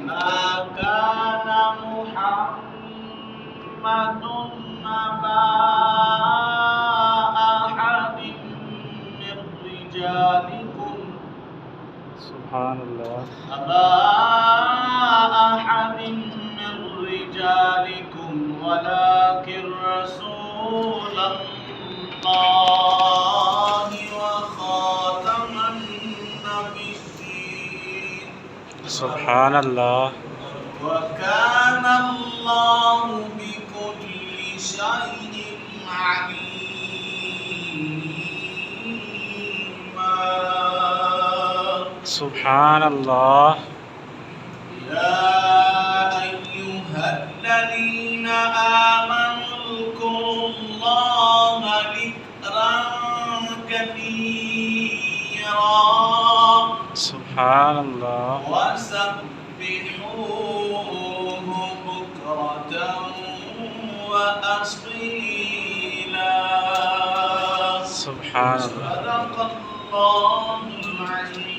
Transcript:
ما كان محمد أبا أحد من رجالكم سبحان الله أبا أحد من رجالكم ولكن رسول الله وخاتم النبيين سبحان الله وكان الله بكل شيء عليما سبحان الله يا أيها الذين آمنوا اذكروا الله ذكرا كثيرا سبحان الله وسبحوه بكرة وأصيلا سبحان الله صدق الله العظيم.